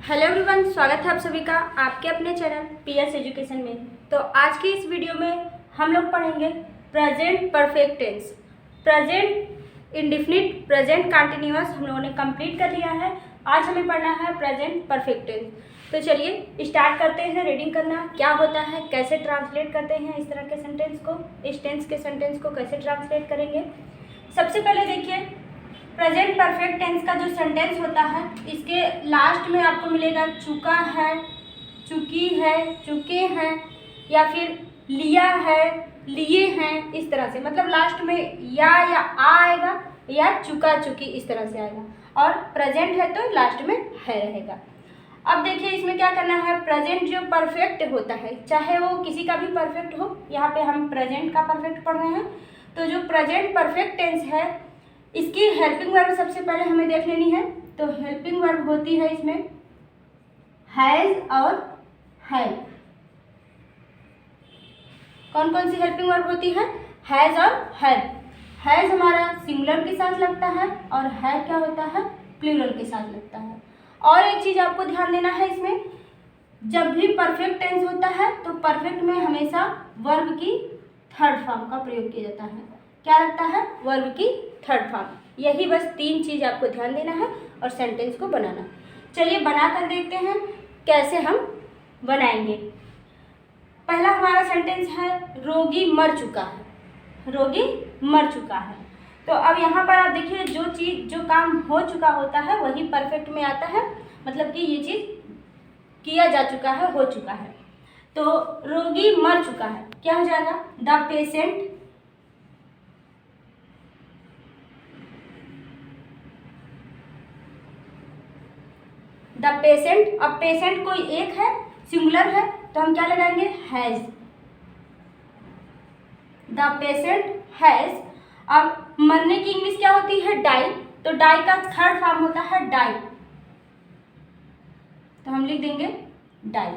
Hello everyone, स्वागत है आप सभी का आपके अपने चैनल पीएस एजुकेशन में। तो आज की इस वीडियो में हम लोग पढ़ेंगे present perfect tense. Present indefinite, present continuous हम लोगों ने कंप्लीट कर लिया है। आज हमें पढ़ना है प्रेजेंट परफेक्ट टेंस। तो चलिए स्टार्ट करते हैं रीडिंग करना। क्या होता है, कैसे ट्रांसलेट करते हैं इस तरह के सेंटेंस को, इस टेंस के सेंटेंस को कैसे ट्रांसलेट करेंगे। सबसे पहले देखिए, प्रेजेंट परफेक्ट टेंस का जो सेंटेंस होता है इसके लास्ट में आपको मिलेगा चुका है, चुकी है, चुके हैं, या फिर लिया है, लिए हैं, इस तरह से। मतलब लास्ट में या आ आएगा या चुका चुकी इस तरह से आएगा, और प्रेजेंट है तो लास्ट में है रहेगा। अब देखिए इसमें क्या करना है। प्रेजेंट जो परफेक्ट होता है, चाहे वो किसी का भी परफेक्ट हो, यहाँ पे हम प्रेजेंट का परफेक्ट पढ़ रहे हैं, तो जो प्रेजेंट परफेक्ट टेंस है इसकी हेल्पिंग वर्ब सबसे पहले हमें देख लेनी है। तो हेल्पिंग वर्ब होती है इसमें हैज और हैव। कौन कौन सी हेल्पिंग वर्ब होती है? हैज और हैव। हैज हमारा सिंगुलर के साथ लगता है और हैव क्या होता है? प्लूरल के साथ लगता है। और एक चीज आपको ध्यान देना है, इसमें जब भी परफेक्ट टेंस होता है तो परफेक्ट में हमेशा वर्ब की थर्ड फॉर्म का प्रयोग किया जाता है। क्या लगता है? वर्ब की थर्ड फॉर्म। यही बस तीन चीज आपको ध्यान देना है और सेंटेंस को बनाना। चलिए बना कर देखते हैं कैसे हम बनाएंगे। पहला हमारा सेंटेंस है रोगी मर चुका है। रोगी मर चुका है। तो अब यहाँ पर आप देखिए, जो चीज जो काम हो चुका होता है वही परफेक्ट में आता है, मतलब कि ये चीज किया जा चुका है, हो चुका है। तो रोगी मर चुका है, क्या हो जाएगा? The patient the patient. अब पेशेंट कोई एक है, सिंगुलर है, तो हम क्या लगाएंगे? हैज। The patient has. अब मरने की इंग्लिश क्या होती है? डाई। तो डाई का थर्ड फॉर्म होता है डाई, तो हम लिख देंगे die.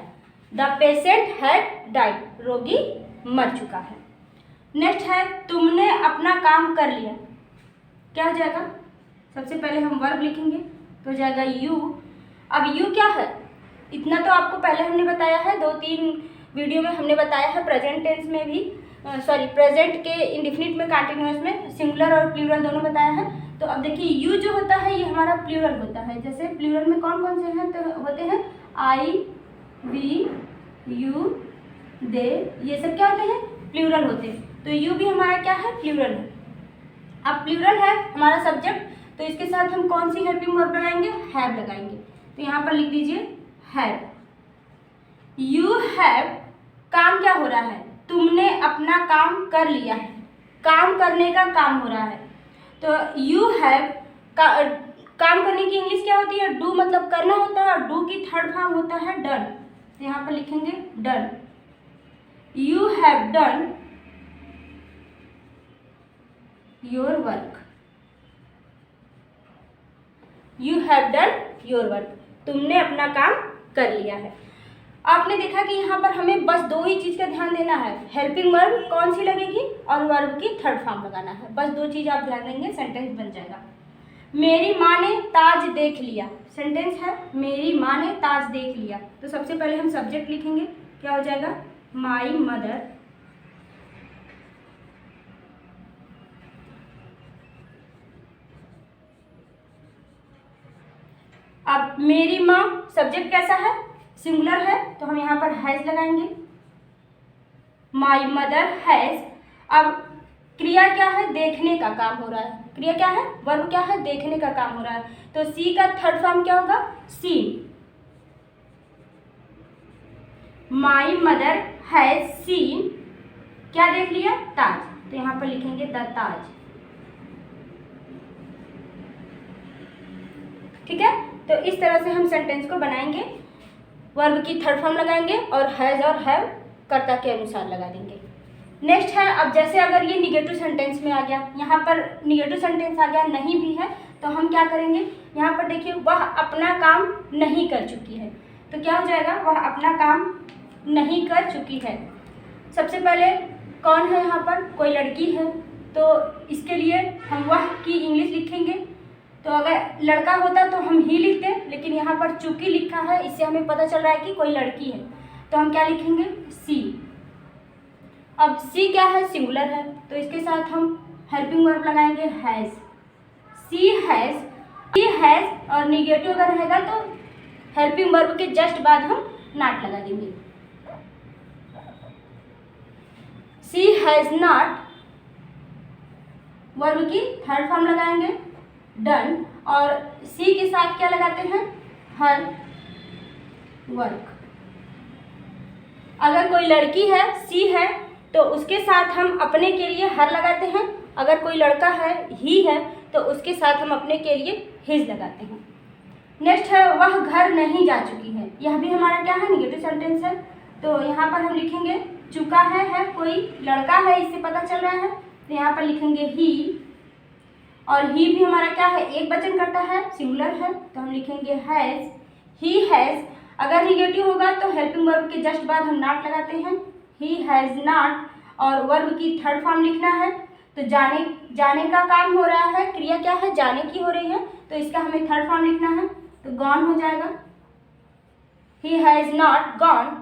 The patient had died. रोगी मर चुका है। नेक्स्ट है तुमने अपना काम कर लिया। क्या हो जाएगा? सबसे पहले हम वर्ब लिखेंगे तो हो जाएगा यू। अब यू क्या है? इतना तो आपको पहले हमने बताया है, 2-3 वीडियो में हमने बताया है। प्रेजेंट टेंस में भी प्रेजेंट के इंडेफिनिट में, कंटिन्यूअस में सिंगुलर और प्लूरल दोनों बताया है। तो अब देखिए यू जो होता है ये हमारा प्लूरल होता है। जैसे प्लूरल में कौन कौन से हैं? तो होते हैं आई, वी, यू, दे, ये सब क्या होते हैं? प्लूरल होते हैं। तो यू भी हमारा क्या है? प्लूरल है। अब प्लूरल है हमारा सब्जेक्ट, तो इसके साथ हम कौन सी हेल्पिंग वर्ब लगाएंगे? हैव लगाएंगे। तो यहाँ पर लिख दीजिए हैव। यू हैव, काम क्या हो रहा है? तुमने अपना काम कर लिया है। काम करने का काम हो रहा है। तो यू हैव काम करने की इंग्लिश क्या होती है? डू, मतलब करना होता है, और डू की थर्ड फॉर्म होता है डन। तो यहाँ पर लिखेंगे done. You have done your work. You have done your work. तुमने अपना काम कर लिया है। आपने देखा कि यहाँ पर हमें बस दो ही चीज़ का ध्यान देना है। हेल्पिंग वर्ब कौन सी लगेगी और वर्ब की थर्ड फॉर्म लगाना है। बस दो चीज़ आप ध्यान देंगे, सेंटेंस बन जाएगा। मेरी माँ ने ताज देख लिया। सेंटेंस है मेरी माँ ने ताज देख लिया। तो सबसे पहले हम सब्जेक्ट लिखेंगे, क्या हो जाएगा? माई मदर अब मेरी माँ सब्जेक्ट कैसा है? सिंगुलर है, तो हम यहाँ पर हैज लगाएंगे। माई मदर हैज। अब क्रिया क्या है? देखने का काम हो रहा है। क्रिया क्या है? वर्ब क्या है? देखने का काम हो रहा है। तो सी का थर्ड फॉर्म क्या होगा? Seen. My mother has seen, क्या देख लिया? ताज। तो यहाँ पर लिखेंगे द ताज। ठीक है, तो इस तरह से हम सेंटेंस को बनाएंगे। वर्ब की थर्ड फॉर्म लगाएंगे और हैज और हैव कर्ता के अनुसार लगा देंगे। नेक्स्ट है, अब जैसे अगर ये निगेटिव सेंटेंस में आ गया, यहाँ पर निगेटिव सेंटेंस आ गया, नहीं भी है, तो हम क्या करेंगे? यहाँ पर देखिए वह अपना काम नहीं कर चुकी है। तो क्या हो जाएगा? वह अपना काम नहीं कर चुकी है। सबसे पहले कौन है यहाँ पर? कोई लड़की है, तो इसके लिए हम वह की इंग्लिश लिखेंगे। तो अगर लड़का होता तो हम ही लिखते, लेकिन यहाँ पर चूंकि लिखा है इससे हमें पता चल रहा है कि कोई लड़की है, तो हम क्या लिखेंगे, सी। अब सी क्या है, सिंगुलर है, तो इसके साथ हम हेल्पिंग वर्ब लगाएंगे हैज़। सी हैज़ और निगेटिव अगर रहेगा तो हेल्पिंग वर्ब के जस्ट बाद हम नॉट लगा देंगे। सी हैज़ नॉट, वर्ब की थर्ड फॉर्म लगाएंगे डन, और सी के साथ क्या लगाते हैं, हर वर्क। अगर कोई लड़की है, सी है, तो उसके साथ हम अपने के लिए हर लगाते हैं। अगर कोई लड़का है, ही है, तो उसके साथ हम अपने के लिए हिज लगाते हैं। नेक्स्ट है वह घर नहीं जा चुकी है। यह भी हमारा क्या है, निगेटिव सेंटेंस है, तो यहाँ पर हम लिखेंगे चुका है, कोई लड़का है इससे पता चल रहा है, तो यहाँ पर लिखेंगे ही, और ही भी हमारा क्या है, एक वचन करता है, सिंगुलर है, तो हम लिखेंगे हैज़, ही हैज़। अगर निगेटिव होगा तो हेल्पिंग वर्ब के जस्ट बाद हम नॉट लगाते हैं, ही हैज़ नॉट, और वर्ब की थर्ड फॉर्म लिखना है, तो जाने का काम हो रहा है, क्रिया क्या है, जाने की हो रही है, तो इसका हमें थर्ड फॉर्म लिखना है, तो गॉन हो जाएगा। He has not gone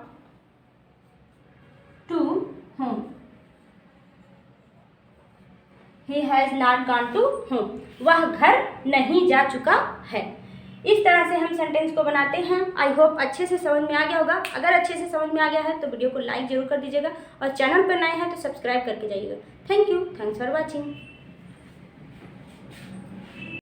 to home, He has not gone to home, वह घर नहीं जा चुका है। इस तरह से हम सेंटेंस को बनाते हैं। आई होप अच्छे से समझ में आ गया होगा। अगर अच्छे से समझ में आ गया है तो वीडियो को लाइक जरूर कर दीजिएगा, और चैनल पर नए हैं तो सब्सक्राइब करके जाइएगा। Thank you, thanks for watching.